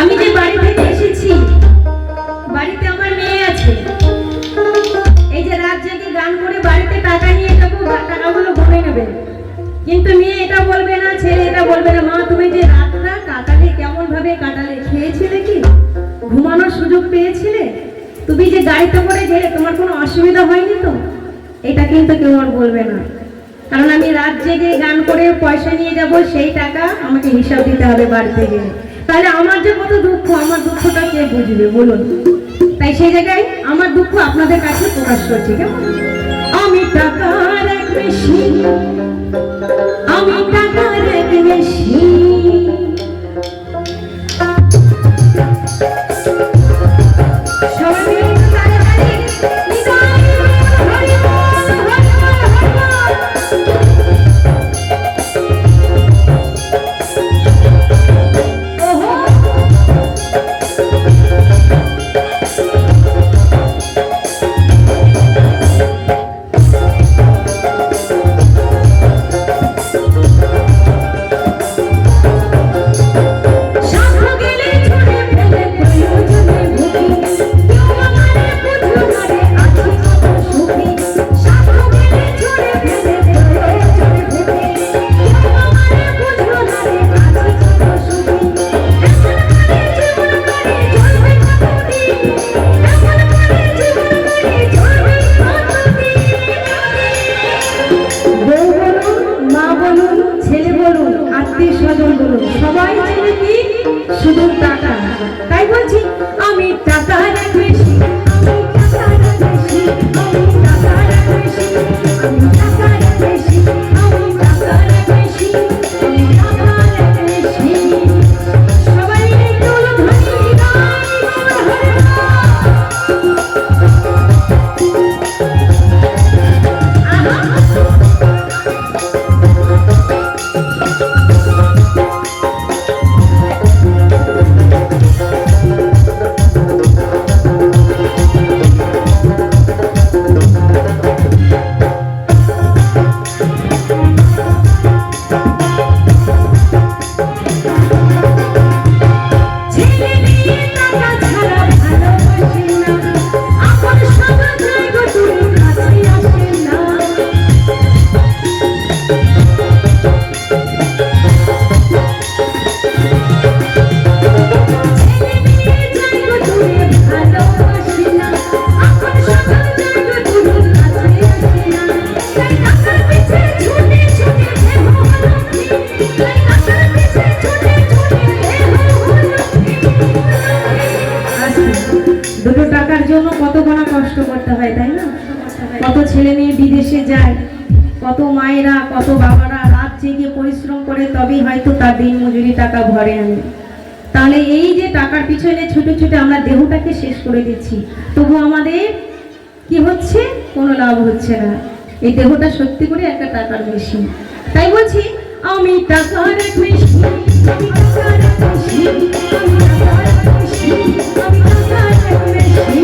আমি যে বাড়ি থেকে এসেছি, বাড়িতে আমার মেয়ে আছে। এই যে রাত জেগে গান করে বাড়িতে টাকা নিয়ে যাবো, টাকাগুলো গুনে নেবে। কিন্তু মেয়ে এটা বলবে না, ছেলে এটা বলবে না, মা তুমি যে রাতটা কাটালে কেমন ভাবে কাটালে, খেয়েছিলে কি, ঘুমানোর সুযোগ পেয়েছিলে, তুমি যে গাড়িতে করে গেলে তোমার কোনো অসুবিধা হয়নি তো? এটা কিন্তু কেউ আর বলবে না, কারণ আমি রাত জেগে গান করে পয়সা নিয়ে যাব, সেই টাকা আমাকে হিসাব দিতে হবে বাড়িতে গেলে। তাহলে আমার যে কত দুঃখ, আমার দুঃখটা কে বুঝবে বলুন? তাই সেই জায়গায় আমার দুঃখ আপনাদের কাছে প্রকাশ করছি। কেমন? আমি টাকার এক মেশিন, আমি টাকার এক মেশিন, সবাই চেনে কি? শুধু টাকা। তাই বলছি আমি টাকা রাখছি, আমি টাকা রাখছি, আমি টাকা রাখছি, আমি টাকা রাখছি, আমি টাকা রাখছি, আমি টাকা রাখছি। সবাই তোলো ধরি দুটো টাকার জন্য কত গোনা কষ্ট করতে হয়, তাই না? কত ছেলে মেয়ে বিদেশে যায়, কত মায়েরা কত বাবারা রাত জেগে পরিশ্রম করে তবেই হয়তো তার দিন মজুরি টাকা ভরে আনে। তাহলে এই যে টাকার পিছনে ছুটে ছুটে আমরা দেহটাকে শেষ করে দিচ্ছি, তবু আমাদের কি হচ্ছে? কোনো লাভ হচ্ছে না। এই দেহটা সত্যি করে একটা টাকার মেশিন। তাই বলছি আমি টাকার এক মেশিন, আমি টাকার এক মেশিন, আমি টাকার এক মেশিন, আমি টাকার এক মেশিন।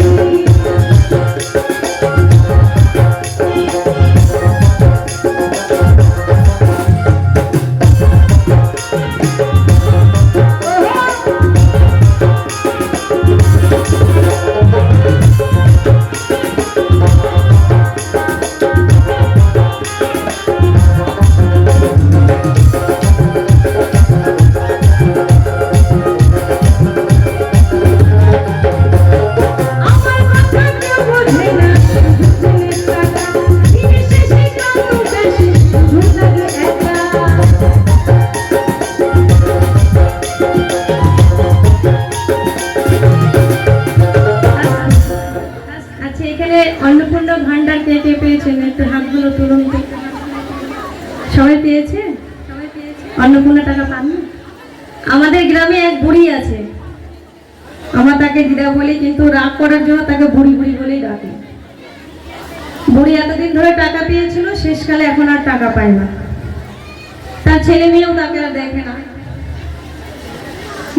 অন্নপূর্ণা ভান্ডার কে কে পেয়েছেন? একটু হাতগুলো তুলুন। সবাই পেয়েছে? অন্নপূর্ণা টাকা পাননি? আমাদের গ্রামে এক বুড়ি আছে, আমার তাকে দিদা বলি, কিন্তু রাগ করার জন্য তাকে বুড়ি বুড়ি বলেই ডাকে। বুড়ি এতদিন ধরে টাকা পেয়েছিল, শেষকালে এখন আর টাকা পায় না, তার ছেলে মেয়েও তাকে আর দেখে না।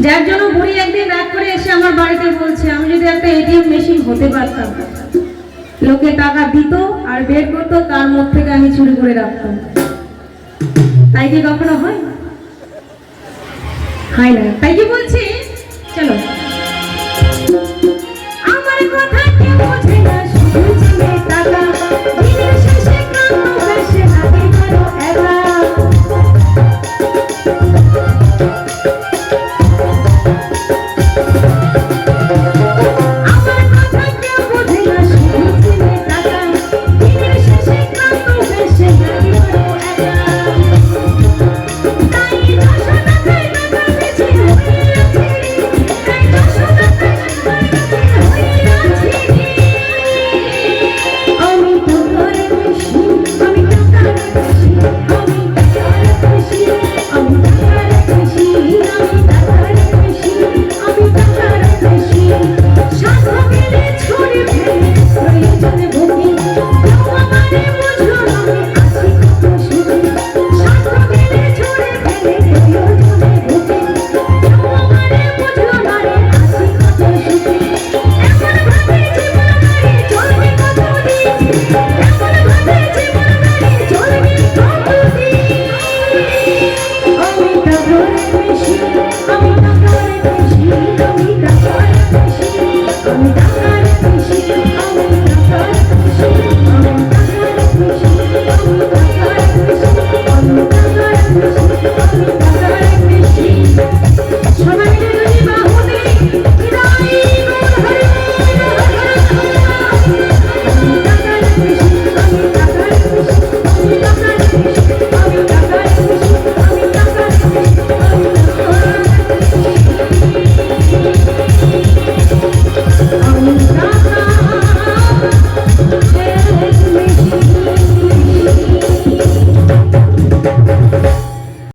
যার জন্য বুড়ি একদিন রাগ করে এসে আমার বাড়িতে বলছে, আমি যদি একটা এটিএম মেশিন হতে পারতাম, লোকে টাকা দিত আর বের করতো, তার মধ্যে থেকে আমি চুরি করে রাখতাম। তাই কি কখনো হয়? হয় না। তাই কি বলছি, চলো